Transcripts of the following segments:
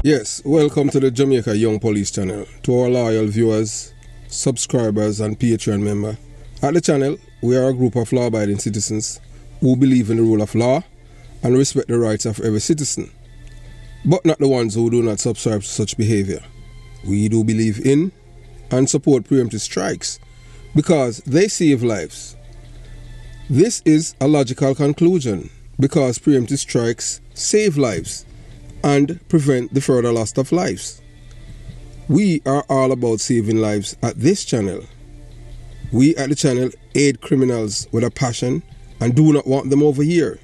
Yes, welcome to the Jamaica Young Police channel. To our loyal viewers, subscribers and Patreon member. At the channel, we are a group of law-abiding citizens who believe in the rule of law and respect the rights of every citizen, but not the ones who do not subscribe to such behavior. We do believe in and support preemptive strikes because they save lives. This is a logical conclusion because preemptive strikes save lives and prevent the further loss of lives. We are all about saving lives at this channel. We at the channel aid criminals with a passion and do not want them over here.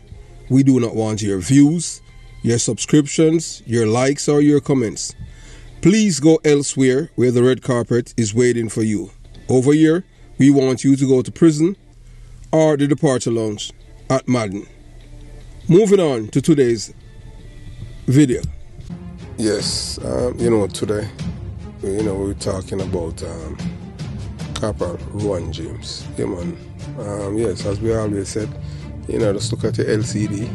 We do not want your views, your subscriptions, your likes or your comments. Please go elsewhere where the red carpet is waiting for you. Over here, we want you to go to prison or the departure lounge at Madden. Moving on to today's video. Yes, today, we're talking about Corporal Rowan James. Yeah, man. Yes, as we always said, just look at your LCD,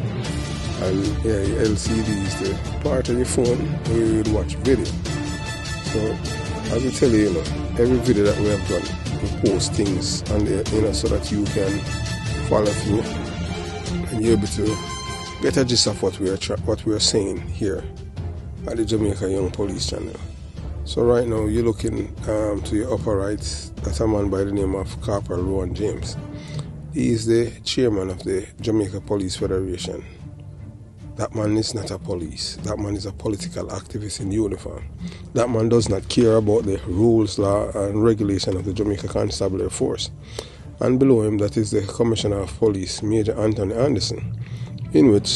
and yeah, your LCD is the part of your phone where you would watch video. So, as we tell you, every video that we have done, we post things on there, so that you can follow through and you're able to get a gist of what we are saying here at the Jamaica Young Police channel. So right now you're looking to your upper right. That's a man by the name of Corporal Rowan James. He is the chairman of the Jamaica Police Federation. That man is not a police. That man is a political activist in uniform. That man does not care about the rules, law and regulation of the Jamaica Constabulary Force. And below him, that is the Commissioner of Police, Major Anthony Anderson, in which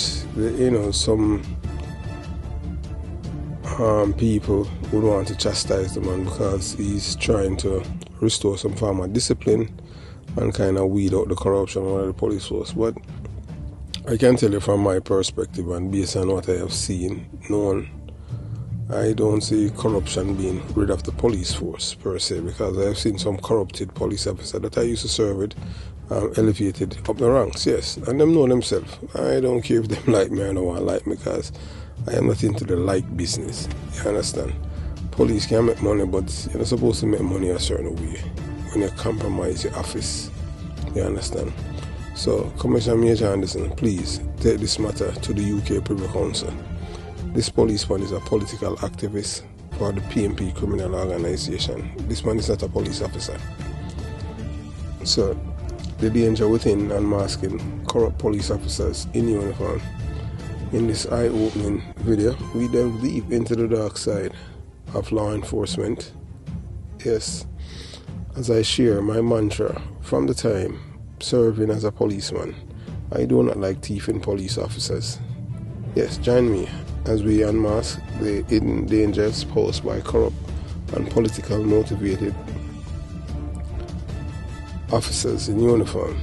some people would want to chastise the man because he's trying to restore some form of discipline and kind of weed out the corruption of the police force. But I can tell you from my perspective and based on what I have seen, known, I don't see corruption being rid of the police force per se, because I have seen some corrupted police officers that I used to serve with elevated up the ranks, yes, and them know themselves. I don't care if them like me or no one like me, because I am not into the like business. You understand? Police can make money, but you're not supposed to make money a certain way when you compromise your office. You understand? So, Commissioner Major Anderson, please take this matter to the UK Privy Council. This policeman is a political activist for the PMP criminal organization. This man is not a police officer. So, the danger within unmasking corrupt police officers in uniform. In this eye-opening video, we delve deep into the dark side of law enforcement. Yes, as I share my mantra from the time serving as a policeman, I do not like thieving police officers. Yes, join me as we unmask the hidden dangers posed by corrupt and politically motivated officers in uniform.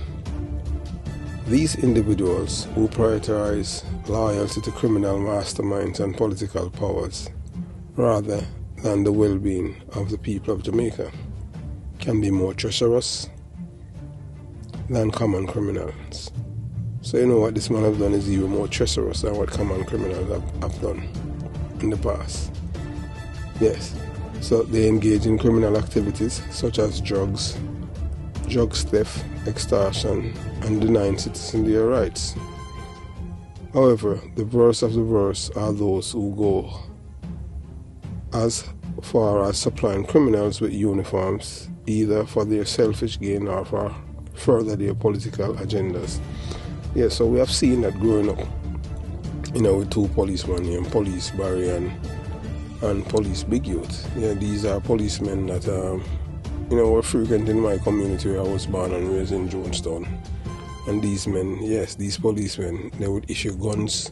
These individuals who prioritize loyalty to criminal masterminds and political powers rather than the well-being of the people of Jamaica can be more treacherous than common criminals. So what this man have done is even more treacherous than what common criminals have done in the past. Yes, so they engage in criminal activities such as drug theft, extortion, and denying citizens their rights. However, the worst of the worst are those who go as far as supplying criminals with uniforms, either for their selfish gain or for further their political agendas. Yeah, so we have seen that growing up, with two policemen named Police Barry and Police Big Youth. Yeah, these are policemen that were frequent in my community where I was born and raised in Jonestown. And these men, yes, these policemen, they would issue guns.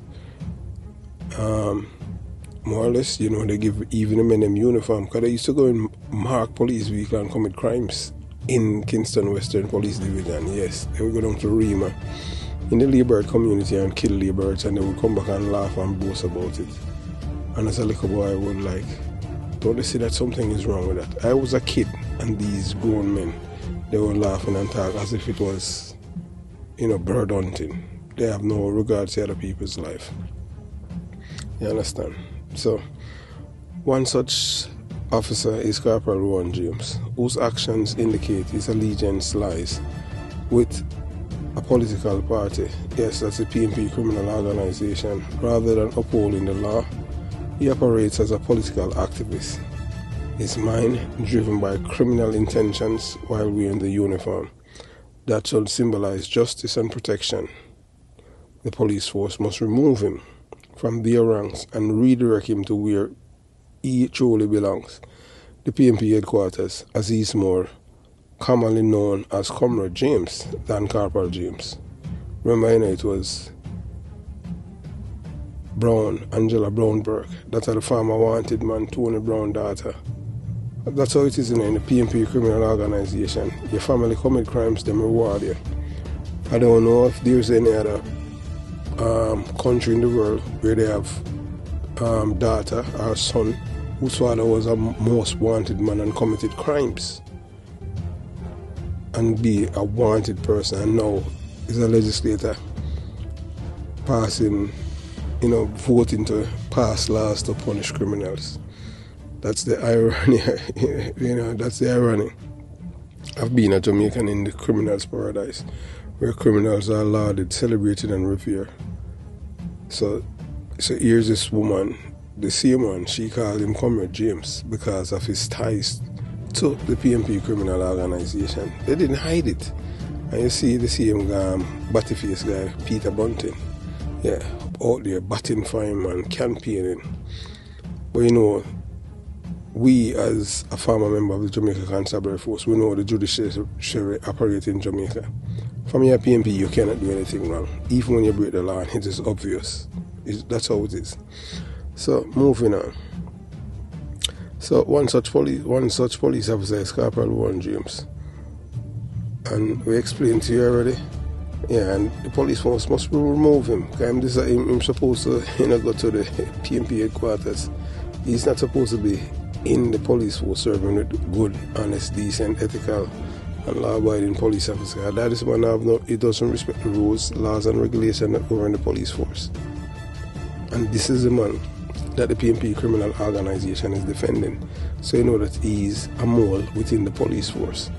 More or less, they give even the men them uniform, because they used to go in mark police vehicle and commit crimes in Kingston Western Police Division. Yes, they would go down to Rima in the labour community and kill labourers, and they would come back and laugh and boast about it. And as a little boy, I would like, don't they see that something is wrong with that? I was a kid, and these grown men, they were laughing and talking as if it was, bird hunting. They have no regard to other people's life. You understand? So, one such officer is Corporal Rowan James, whose actions indicate his allegiance lies with a political party. Yes, that's a PNP criminal organization. Rather than upholding the law, he operates as a political activist. His mind driven by criminal intentions while wearing the uniform that should symbolize justice and protection. The police force must remove him from their ranks and redirect him to where he truly belongs. The PNP headquarters, as he's more commonly known as Comrade James than Corporal James. Remember, it was Brown, Angela Brown Burke. That's the former wanted man, Tony Brown daughter. That's how it is in the PNP criminal organization. Your family commit crimes, them reward you. I don't know if there's any other country in the world where they have daughter or son whose father was a most wanted man and committed crimes and be a wanted person, and now is a legislator passing, voting to pass laws to punish criminals. That's the irony, that's the irony of being a Jamaican in the criminal's paradise, where criminals are lauded, celebrated, and revered. So here's this woman, the same one, she called him Comrade James because of his ties to the PNP criminal organization. They didn't hide it. And you see the same batty-faced guy, Peter Bunting, out there batting for him and campaigning. But we as a former member of the Jamaica Constabulary Force, we know the judiciary operate in Jamaica. From your PNP, you cannot do anything wrong, even when you break the law, and it is obvious. That's how it is. So, moving on. So, one such police officer is Corporal Rowan James. And we explained to you already. Yeah, and the police force must remove him. Because I'm supposed to go to the PNP headquarters. He's not supposed to be in the police force serving with good, honest, decent, ethical, and law-abiding police officer. That is one he doesn't respect the rules, laws, and regulations that govern the police force. And this is the man that the PNP criminal organization is defending. So you know that he's a mole within the police force.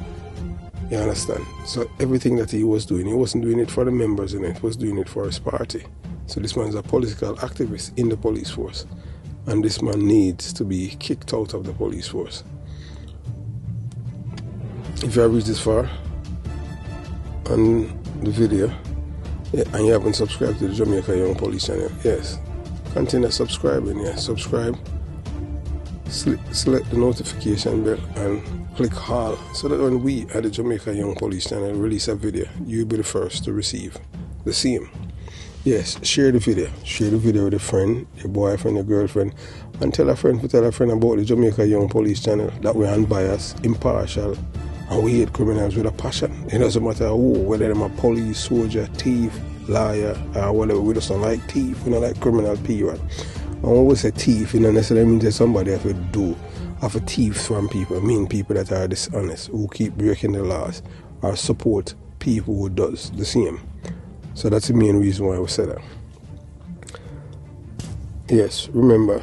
You understand? So everything that he was doing, he wasn't doing it for the members in it, he was doing it for his party. So this man is a political activist in the police force. And this man needs to be kicked out of the police force. If you have reached this far on the video, and you haven't subscribed to the Jamaica Young Police channel, yes, continue subscribing. Subscribe, select the notification bell and click all, so that when we at the Jamaica Young Police channel release a video, you'll be the first to receive the same. Yes, share the video with a friend, your boyfriend, your girlfriend, and tell a friend about the Jamaica Young Police channel, that we're unbiased, impartial, and we hate criminals with a passion. It doesn't matter whether they're a police, soldier, thief, liar, or whatever. We just don't like thief, we don't like criminal, period. And when we say thief, it doesn't necessarily mean that somebody have a thief from people. I mean people that are dishonest, who keep breaking the laws, or support people who does the same. So that's the main reason why we said that. Yes, remember,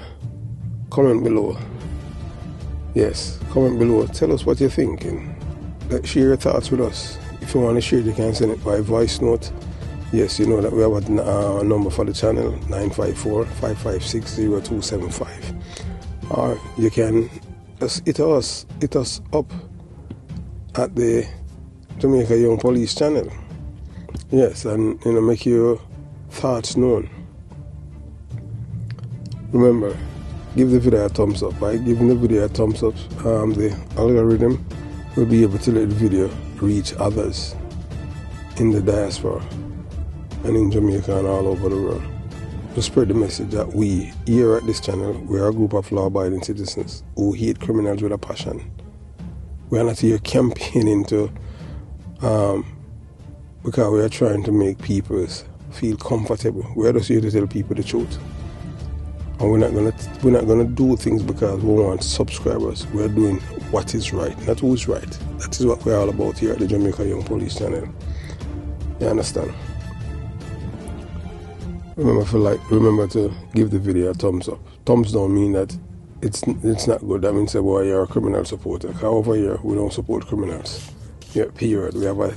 comment below. Yes, comment below. Tell us what you're thinking. Share your thoughts with us. If you want to share it, you can send it by voice note. Yes, you know that we have a number for the channel, 954-556-0275. Or you can just hit us up at the Jamaica Young Police channel. Yes, and make your thoughts known. Remember, give the video a thumbs up. By giving the video a thumbs up, the algorithm will be able to let the video reach others in the diaspora and in Jamaica and all over the world. To spread the message that we here at this channel, we are a group of law-abiding citizens who hate criminals with a passion. We are not here campaigning to because we are trying to make people feel comfortable. We are just here to tell people the truth. And we're not gonna do things because we want subscribers. We are doing what is right, not who's right. That is what we're all about here at the Jamaica Young Police channel. You understand? remember to give the video a thumbs up. Thumbs don't mean that it's not good. That means that, boy, you're a criminal supporter. Over here, we don't support criminals. Yeah, period. We have a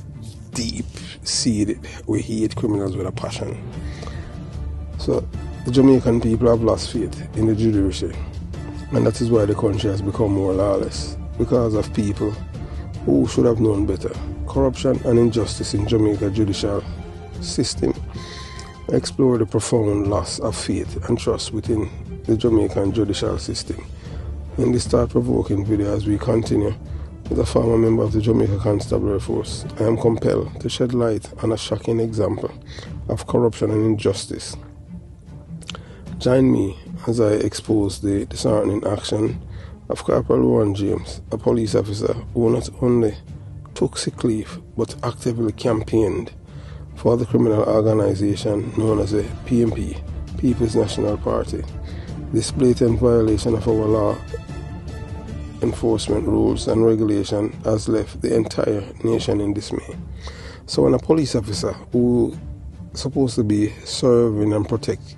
deep seated, we hate criminals with a passion. So the Jamaican people have lost faith in the judiciary, and that is why the country has become more lawless, because of people who should have known better. Corruption and injustice in Jamaica judicial system explore the profound loss of faith and trust within the Jamaican judicial system. In this thought-provoking video, as we continue with a former member of the Jamaica Constabulary Force, I am compelled to shed light on a shocking example of corruption and injustice. Join me as I expose the disheartening action of Corporal Warren James, a police officer who not only took sick leave but actively campaigned for the criminal organization known as the PNP, People's National Party. This blatant violation of our law enforcement rules and regulation has left the entire nation in dismay. So when a police officer who is supposed to be serving and protect,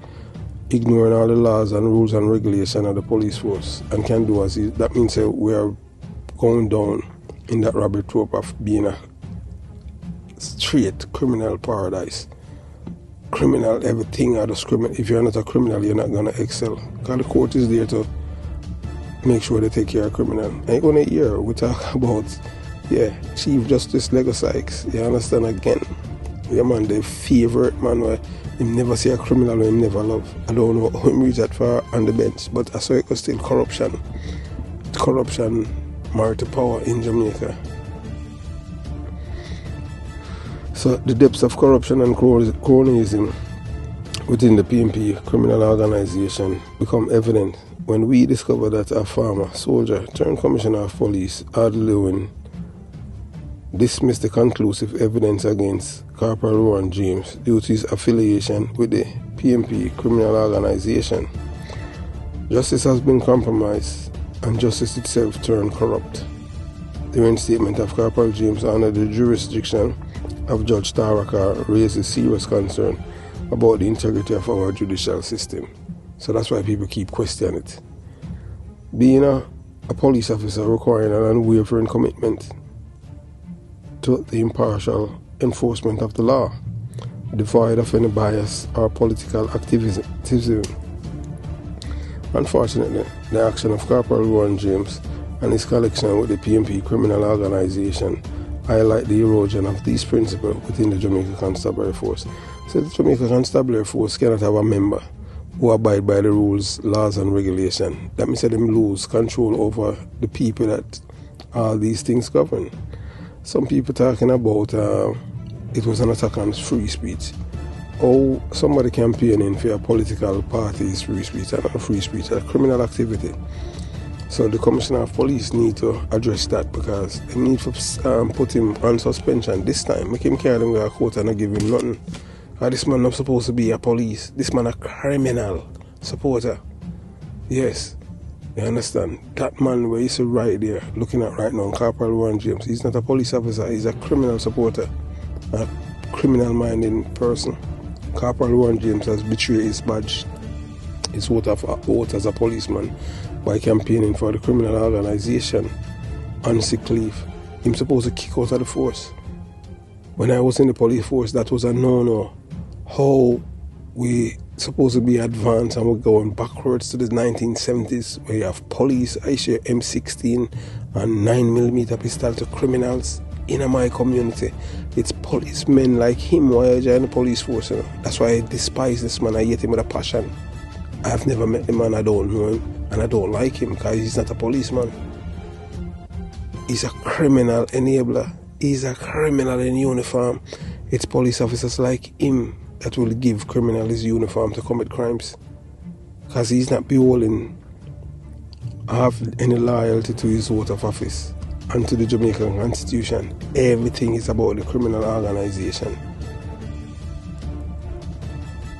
ignoring all the laws and rules and regulation of the police force and can do as he, that means we are going down in that rabbit trope of being a straight criminal paradise. Criminal, everything are just criminal. If you're not a criminal, you're not going to excel. Because the court is there to make sure they take care of criminal. Ain't gonna hear we talk about, Chief Justice Lego Sykes. You understand again? Yeah, man, the favorite man where him never see a criminal where him never love. I don't know how him reach that far on the bench, but I saw it was still corruption. Corruption married to power in Jamaica. So the depths of corruption and cronyism within the PNP criminal organization become evident when we discover that a former soldier turned commissioner of police, Ard Lewin, dismissed the conclusive evidence against Corporal Warren James due to his affiliation with the PNP criminal organization. Justice has been compromised and justice itself turned corrupt. The reinstatement of Corporal James under the jurisdiction of Judge Tarakar raises serious concern about the integrity of our judicial system. So that's why people keep questioning it. Being a police officer requiring an unwavering commitment to the impartial enforcement of the law, devoid of any bias or political activism. Unfortunately, the action of Corporal Warren James and his connection with the PNP criminal organization highlight the erosion of these principles within the Jamaica Constabulary Force. So the Jamaica Constabulary Force cannot have a member who abide by the rules, laws and regulation. That means that them lose control over the people that all these things govern. Some people talking about it was an attack on free speech. Or somebody campaigning for a political party is free speech and not free speech, a criminal activity. So the Commissioner of Police need to address that, because they need to put him on suspension this time. Make him carry him to a court and not give him nothing. This man not supposed to be a police. This man a criminal supporter. Yes, you understand? That man where he's right there looking at right now, Corporal Warren James, he's not a police officer, he's a criminal supporter, a criminal-minded person. Corporal Warren James has betrayed his badge, his oath as a policeman, by campaigning for the criminal organization on sick leave. He's supposed to kick out of the force. When I was in the police force, that was a no-no. How we supposed to be advanced and we're going backwards to the 1970s, where you have police issue M16 and 9mm pistol to criminals. In my community, it's policemen like him who are in the police force. You know? That's why I despise this man. I hate him with a passion. I've never met the man, I don't know him, and I don't like him because he's not a policeman. He's a criminal enabler. He's a criminal in uniform. It's police officers like him that will give criminals his uniform to commit crimes, because he's not beholden have any loyalty to his oath of office and to the Jamaican Constitution. Everything is about the criminal organization.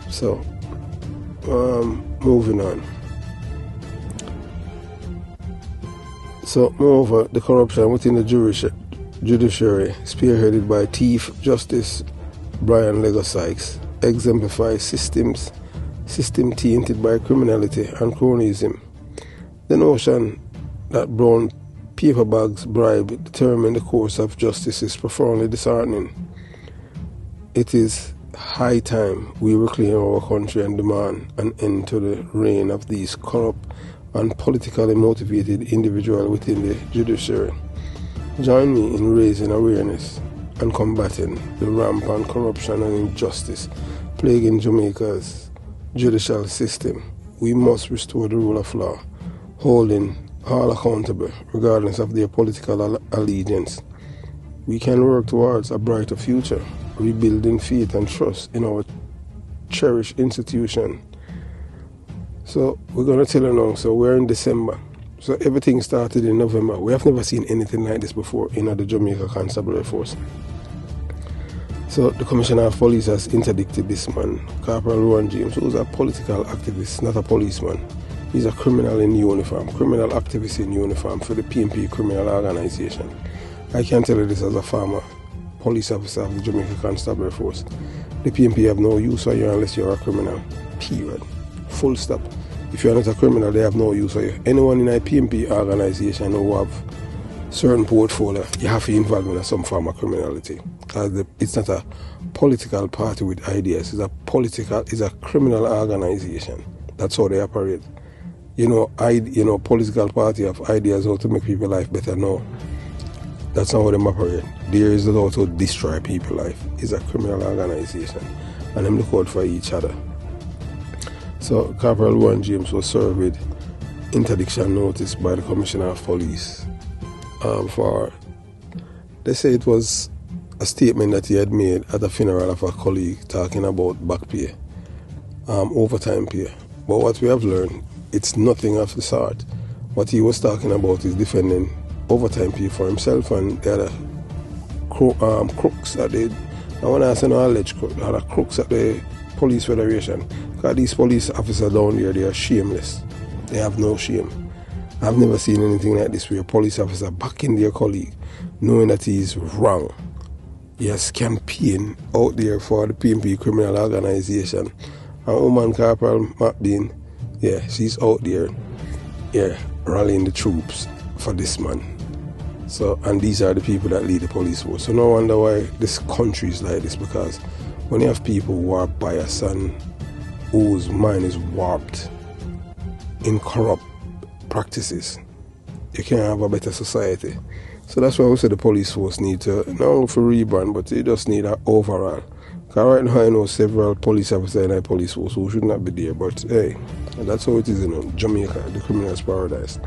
So, moving on. So, moreover, the corruption within the judiciary, spearheaded by Chief Justice Brian Lego Sykes, exemplify system tainted by criminality and cronyism. The notion that brown paper bags bribe determine the course of justice is profoundly disheartening. It is high time we reclaim our country and demand an end to the reign of these corrupt and politically motivated individuals within the judiciary. Join me in raising awareness and combating the rampant corruption and injustice plaguing Jamaica's judicial system. We must restore the rule of law, holding all accountable regardless of their political allegiance. We can work towards a brighter future, rebuilding faith and trust in our cherished institution. So we're going to tell you now, so we're in December. So everything started in November. We have never seen anything like this before in the Jamaica Constabulary Force. So the Commissioner of Police has interdicted this man, Corporal Rowan James, who is a political activist, not a policeman. He's a criminal in uniform, criminal activist in uniform for the PNP criminal organization. I can tell you this as a former police officer of the Jamaica Constabulary Force. The PNP have no use for you unless you're a criminal. Period. Full stop. If you're not a criminal, they have no use for you. Anyone in a PNP organization who have certain portfolio, you have to involve in some form of criminality. Because it's not a political party with ideas. It's a criminal organization. That's how they operate. Political party have ideas how to make people's life better. No. That's not how they operate. There is how to destroy people's life. It's a criminal organization. And them look out for each other. So Corporal Rowan James was served with interdiction notice by the Commissioner of Police they say it was a statement that he had made at a funeral of a colleague talking about back pay, overtime pay. But what we have learned, it's nothing of the sort. What he was talking about is defending overtime pay for himself and the other crooks that they, I want to say no alleged crooks at the Police Federation. Because these police officers down there, they are shameless. They have no shame. I've never seen anything like this where a police officer backing their colleague, knowing that he is wrong. He has campaigned out there for the PNP criminal organization. And woman Corporal McBean, she's out there, rallying the troops for this man. So, and these are the people that lead the police force. So no wonder why this country is like this, because when you have people who are biased and whose mind is warped in corrupt practices, you can't have a better society. So that's why we say the police force need to, not only for rebrand, but they just need an overall. Because right now I know several police officers in the police force who should not be there, but hey, that's how it is in Jamaica, the criminal's paradise.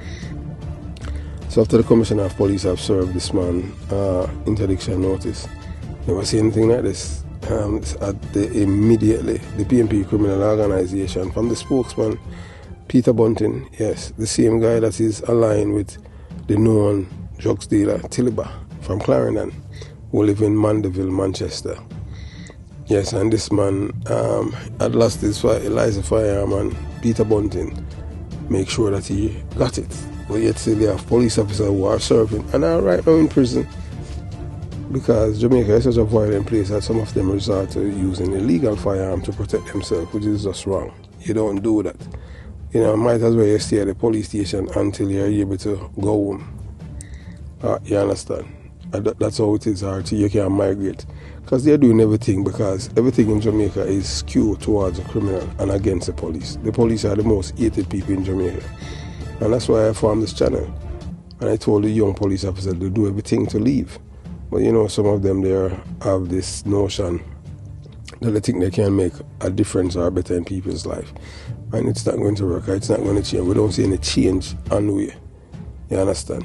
So after the Commissioner of Police have served this man interdiction notice, never see anything like this. Immediately, the PNP criminal organization, from the spokesman, Peter Bunting, yes, the same guy that is aligned with the known drugs dealer Tiliba from Clarendon, who live in Mandeville, Manchester. Yes, and this man had lost his firearm, and Peter Bunting make sure that he got it. But yet still they have police officers who are serving and are right now in prison, because Jamaica is such a violent place that some of them resort to using illegal firearm to protect themselves, which is just wrong. You don't do that. Might as well you stay at the police station until you're able to go home. You understand? That's how it is, until you can migrate. Because they're doing everything, because everything in Jamaica is skewed towards the criminal and against the police. The police are the most hated people in Jamaica. And that's why I formed this channel. And I told the young police officers to do everything to leave. But some of them there have this notion that they think they can make a difference or better in people's life. And it's not going to work. It's not going to change. We don't see any change on the way. You understand?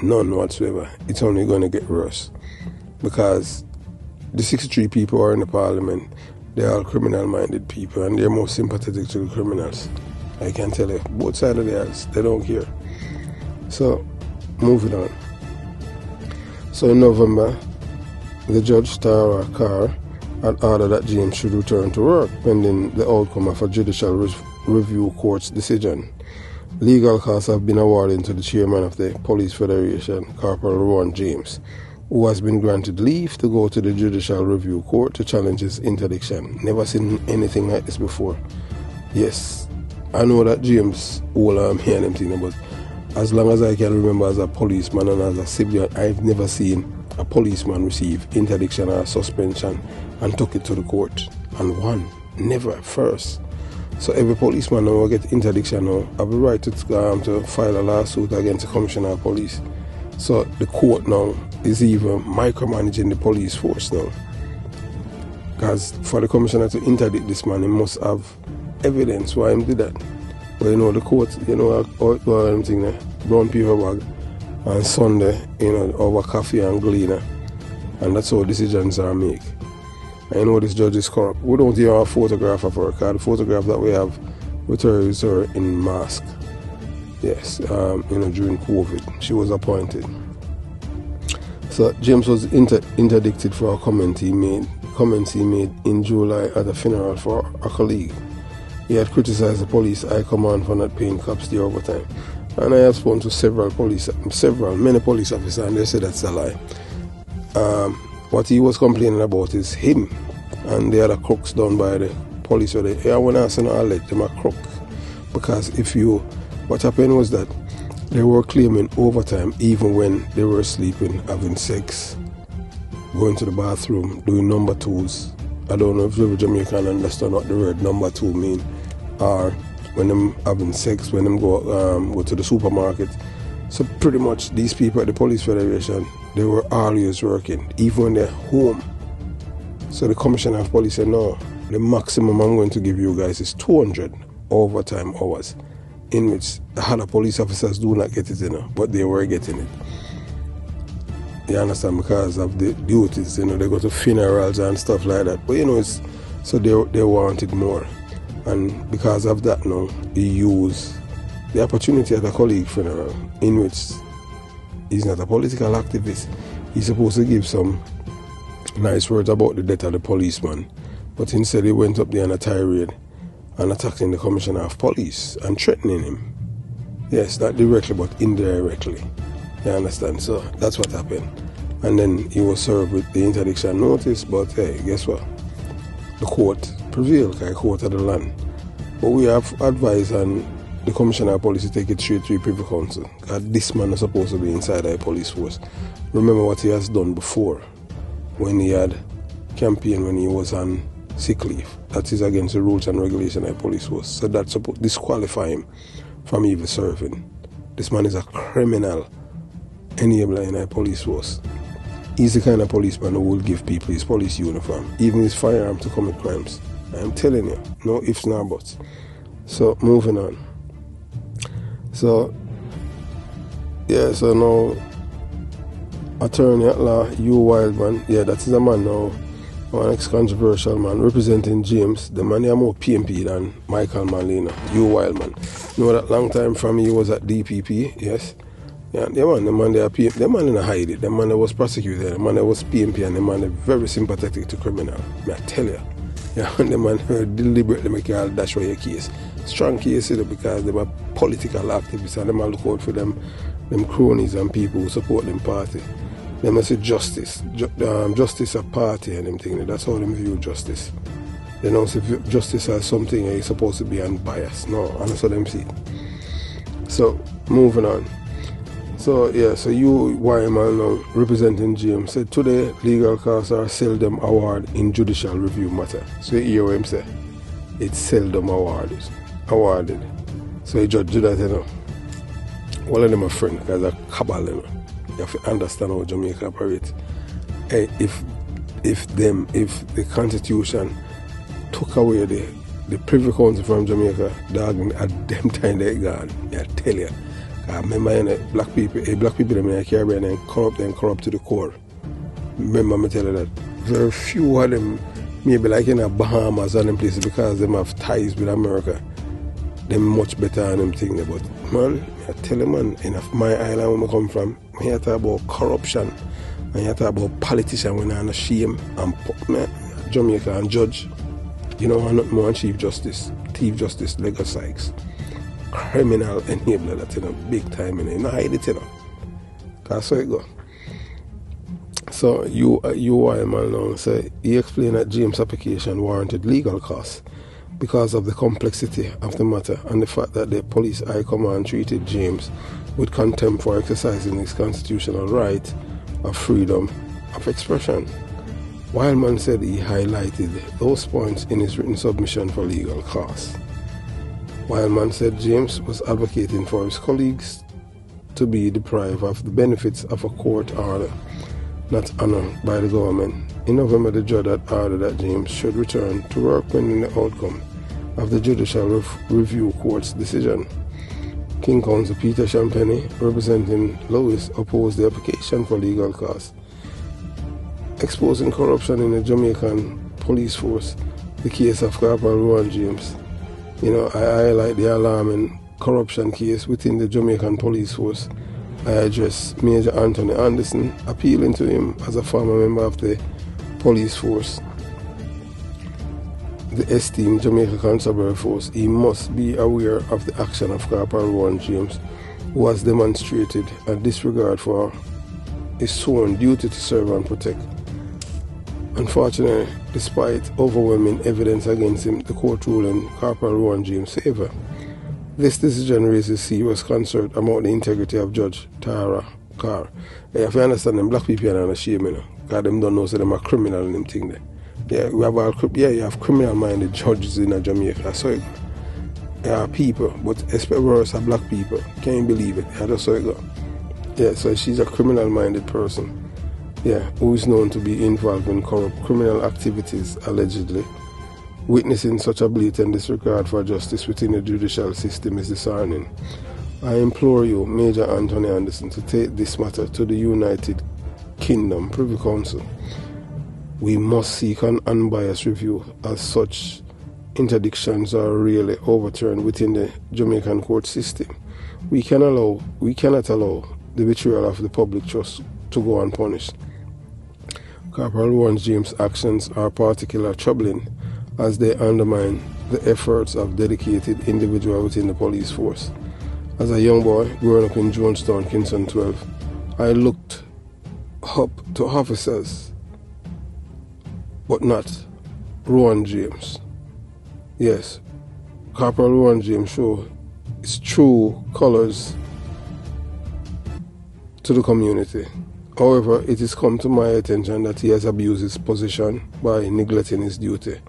None whatsoever. It's only going to get worse. Because the 63 people who are in the parliament, they're all criminal-minded people, and they're more sympathetic to the criminals. I can tell you. Both sides of the house, they don't care. So, moving on. So in November, the judge, Tara Carr, had ordered that James should return to work pending the outcome of a judicial review court's decision. Legal costs have been awarded to the chairman of the Police Federation, Corporal Rowan James, who has been granted leave to go to the Judicial Review Court to challenge his interdiction. Never seen anything like this before. Yes, I know that James will hear them things, but as long as I can remember as a policeman and as a civilian, I've never seen a policeman receive interdiction or suspension and took it to the court and won. Never. First. So every policeman now will get interdiction now have the right to file a lawsuit against the Commissioner of Police. So the court now is even micromanaging the police force now. Because for the Commissioner to interdict this man, he must have evidence why he did that. But you know, the court, you know, brown paper bag and Sunday, you know, over coffee and gleaner. And that's how decisions are made. I know this judge is corrupt. We don't even have a photograph of her, because the photograph that we have with her is her in mask. Yes, you know, during COVID, she was appointed. So James was interdicted for a comments he made in July at a funeral for a colleague. He had criticized the police high command for not paying cops the overtime. And I have spoken to many police officers, and they said that's a lie. What he was complaining about is him and the other crooks done by the police. When I say no, I'll let them a crook. Because what happened was that they were claiming overtime even when they were sleeping, having sex, going to the bathroom, doing number twos. I don't know if every Jamaican understand what the word number two mean. Or when them having sex, when them go to the supermarket. So pretty much these people at the Police Federation, they were always working, even when they're home. So the Commissioner of Police said, no, the maximum I'm going to give you guys is 200 overtime hours, in which the other police officers do not get it, you know, but they were getting it. You understand? Because of the duties, you know, they go to funerals and stuff like that. But you know, so they wanted more. And because of that now, he used the opportunity at a colleague funeral, in which he's not a political activist. He's supposed to give some nice words about the death of the policeman, but instead he went up there on a tirade and attacking the Commissioner of Police and threatening him. Yes, not directly but indirectly. You understand? So that's what happened. And then he was served with the interdiction notice, but hey, guess what? The court prevailed, the court of the land. But we have advised and the Commissioner of Police to take it straight to the Privy Council. This man is supposed to be inside the police force. Remember what he has done before when he had campaigned when he was on sick leave. That is against the rules and regulations of the police force. So that's supposed to disqualify him from even serving. This man is a criminal enabler in the police force. He's the kind of policeman who will give people his police uniform, even his firearm, to commit crimes. I'm telling you, no ifs nor buts. So moving on. So now attorney at law Hugh Wildman, that is a man now, an ex-controversial man representing James. The man is more PMP than Michael Malina. Hugh Wildman. You know that long time from he was at DPP, yes. Yeah, the man they are PMP, the man in a hide it, the man that was prosecuted, the man that was PMP, and the man that very sympathetic to criminal. I tell you. Yeah, the man deliberately make you all dash away your case. Strong case, you know, because they were political activists and they might look out for them cronies and people who support them party. They must say justice. Justice a party and them thing. That's how they view justice. They don't see justice as something is supposed to be unbiased. No, and that's how them see it. So, moving on. So you, YML now, representing James, said today legal costs are seldom awarded in judicial review matter. So you hear what him say? It's seldom awarded. So you judge that, you know. One of them are friends, because they're cabal, you know. You have to understand how Jamaica operates. Hey, if the Constitution took away the Privy Council from Jamaica, dog, at them time they gone. I tell you. I remember black people in the Caribbean and corrupt to the core. Remember me tell you that. Very few of them, maybe like in the Bahamas and them places, because them have ties with America. They're much better than them things. But man, I tell you man, in my island where I come from, I hear talk about corruption and I hear talk about politicians when I'm ashamed and Jamaica and judge. You know, I'm not more Chief Justice, Legal Sykes. Criminal enabler that, you know, big time, you know, hide it, you know. That's how it go. So UYM now say he explained that James' application warranted legal costs because of the complexity of the matter and the fact that the police high command treated James with contempt for exercising his constitutional right of freedom of expression. Wildman said he highlighted those points in his written submission for legal costs. Wildman said James was advocating for his colleagues to be deprived of the benefits of a court order not honored by the government. In November, the judge had ordered that James should return to work pending the outcome of the Judicial Review Court's decision. King Counsel Peter Champagne, representing Lewis, opposed the application for legal costs. Exposing corruption in the Jamaican police force, the case of Corporal Rowan James. I highlight the alarming corruption case within the Jamaican police force. I address Major Anthony Anderson, appealing to him as a former member of the police force, the esteemed Jamaica Constabulary Force. He must be aware of the action of Corporal Rowan James, who has demonstrated a disregard for his sworn duty to serve and protect. Unfortunately, despite overwhelming evidence against him, the court ruled in Corporal Rowan James' favor. This decision raises serious concern about the integrity of Judge Tara Carr. If you understand them, black people are not ashamed, because them don't know so them are criminal in them thing there. Yeah, you have criminal-minded judges in Jamaica. So there are people, but especially worse are black people. Can't believe it. Yeah, that's how it go. Yeah, so she's a criminal-minded person. Yeah, who is known to be involved in corrupt criminal activities, allegedly. Witnessing such a blatant disregard for justice within the judicial system is disheartening. I implore you, Major Anthony Anderson, to take this matter to the United Kingdom Privy Council. We must seek an unbiased review, as such interdictions are really overturned within the Jamaican court system. We cannot allow the betrayal of the public trust to go unpunished. Corporal Rowan James' actions are particularly troubling, as they undermine the efforts of dedicated individuals within the police force. As a young boy growing up in Jonestown, Kingston 12, I looked up to officers, but not Rowan James. Yes, Corporal Rowan James showed his true colors to the community. However, it has come to my attention that he has abused his position by neglecting his duty,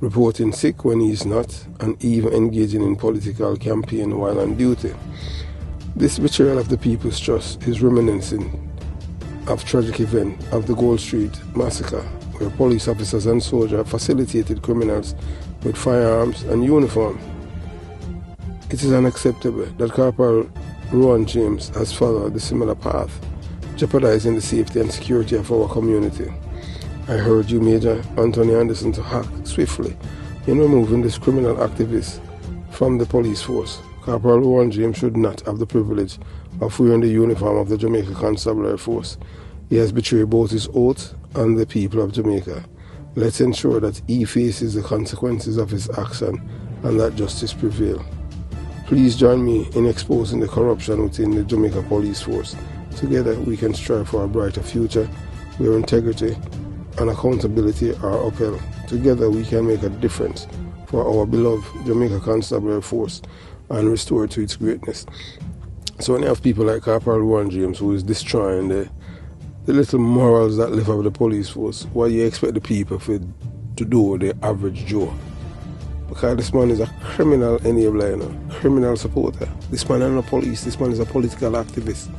reporting sick when he is not, and even engaging in political campaign while on duty. This betrayal of the people's trust is reminiscent of tragic event of the Gold Street massacre, where police officers and soldiers facilitated criminals with firearms and uniform. It is unacceptable that Corporal Rowan James has followed the similar path, jeopardizing the safety and security of our community. I urge you, Major Anthony Anderson, to act swiftly in removing this criminal activist from the police force. Corporal Rowan James should not have the privilege of wearing the uniform of the Jamaica Constabulary Force. He has betrayed both his oath and the people of Jamaica. Let's ensure that he faces the consequences of his action and that justice prevail. Please join me in exposing the corruption within the Jamaica Police Force. Together we can strive for a brighter future where integrity and accountability are upheld. Together we can make a difference for our beloved Jamaica Constabulary Force and restore it to its greatness. So when you have people like Corporal Rowan James, who is destroying the little morals that live of the police force, what do you expect the people to do with the average Joe? Because this man is a criminal enabler, criminal supporter. This man is not police, this man is a political activist.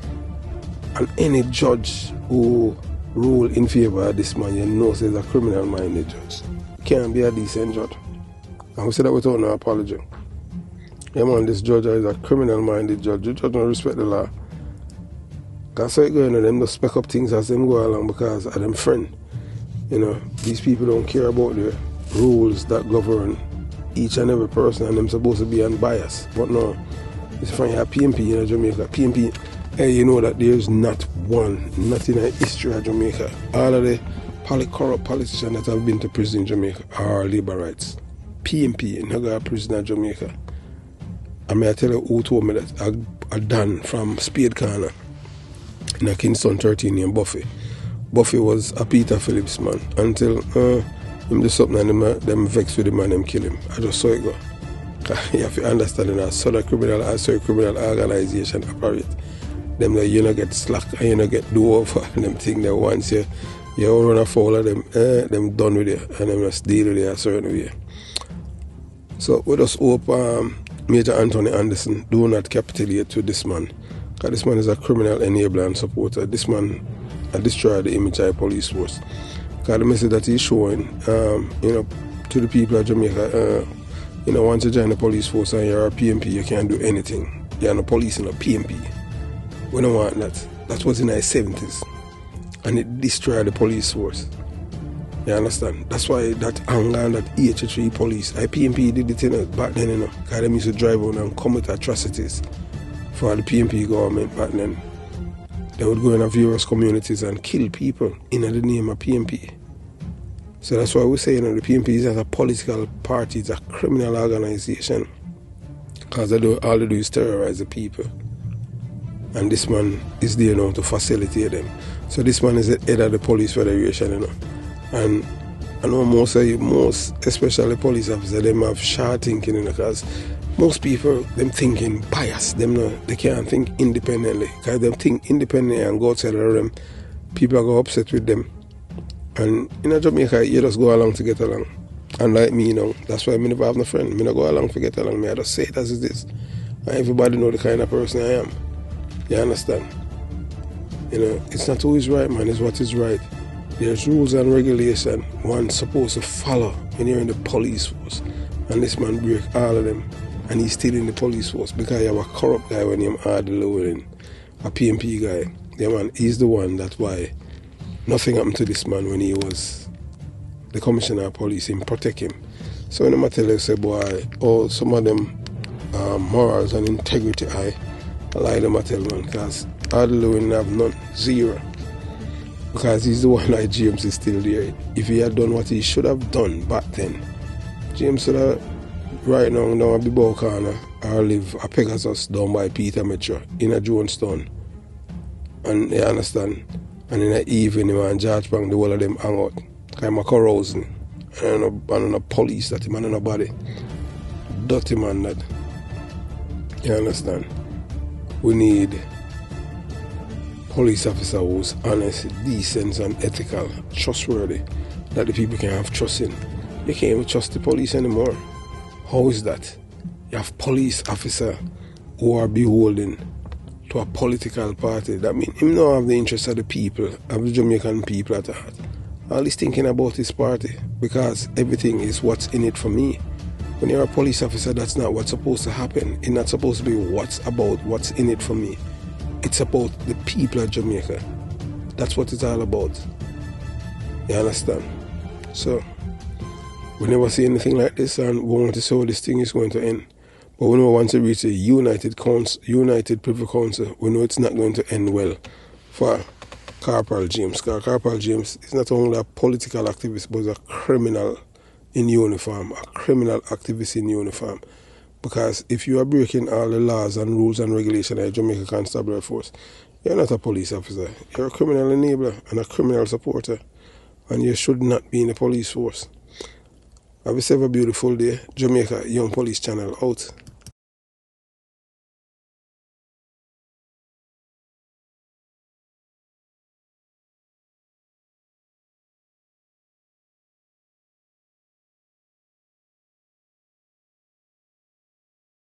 And any judge who rule in favor of this man, you know, is a criminal-minded judge. Can't be a decent judge. And we say that without no apology. Yeah, man, this judge is a criminal-minded judge. The judge don't respect the law. Because so it going on, them just spec up things as them go along because of them friend. You know, these people don't care about the rules that govern each and every person, and them supposed to be unbiased. But no, it's funny, you have PMP in Jamaica. PMP, hey, you know that there's not in the history of Jamaica. All of the corrupt politicians that have been to prison in Jamaica are labor rights. PMP never got prison in Jamaica. I may tell you who told me that. I done from Spade Corner in a Kingston 13 named Buffy. Buffy was a Peter Phillips man until him do something and them vex with him and them kill him. I just saw it go. You have to understand that criminal organization operate. Them that you don't get slack and you don't get do over and them thing that once you run afoul of them done with you and them just deal with you a certain way. So we just hope Major Anthony Anderson do not capitulate with this man. Because this man is a criminal enabler and supporter. This man destroyed the image of the police force. Because the message that he's showing, to the people of Jamaica, once you join the police force and you're a PMP, you can't do anything. You're not police and a PMP. We don't want that. That was in the 70s. And it destroyed the police force. You understand? That's why that anger and that EH3 police, PMP did it back then, because they used to drive on and commit atrocities for the PMP government back then. They would go in various communities and kill people in the name of PMP. So that's why we say the PMP is not a political party, it's a criminal organization. Because all they do is terrorize the people. And this man is there now to facilitate them. So this man is the head of the police federation, And I know most, especially police officers, them have sharp thinking, because most people, them thinking bias. They can't think independently. Because them think independently and go outside of them, people go upset with them. And in Jamaica, you just go along to get along. And like me, that's why I never have no friend. I don't go along to get along. I just say it as it is. And everybody know the kind of person I am. You understand? It's not who is right, man. It's what is right. There's rules and regulations one's supposed to follow when you're in the police force. And this man break all of them. And he's still in the police force because you have a corrupt guy when you're hard lowering. A PMP guy. Yeah, man, he's the one that's why nothing happened to this man when he was the commissioner of police. Him protect him. So when I tell you, say, boy, some of them morals and integrity, I lie them I tell, man, because hard lowering have none. Zero. Because he's the one like James is still there. If he had done what he should have done back then, James would have right now down at the Bow Corner or live at Pegasus down by Peter Metro in a Jonestown. And you understand? And in the evening, man, George Bank, the whole of them hang out. I'm a carousing. And no police that man, nobody. Dirty man that. You understand? We need police officer who's honest, decent and ethical, trustworthy, that the people can have trust in. You can't even trust the police anymore. How is that? You have police officer who are beholden to a political party. That means him not have the interest of the people, of the Jamaican people at heart. All he's thinking about his party, because everything is what's in it for me. When you're a police officer, that's not what's supposed to happen. It's not supposed to be what's in it for me. It's about the people of Jamaica. That's what it's all about. You understand? So, we never see anything like this, and we want to see how this thing is going to end. But we know once it reaches a united Privy Council, we know it's not going to end well for Corporal James. Because Corporal James is not only a political activist, but a criminal in uniform, a criminal activist in uniform. Because if you are breaking all the laws and rules and regulations of the Jamaica Constabulary Force, you're not a police officer. You're a criminal enabler and a criminal supporter. And you should not be in the police force. Have yourself a beautiful day. Jamaica Young Police Channel out.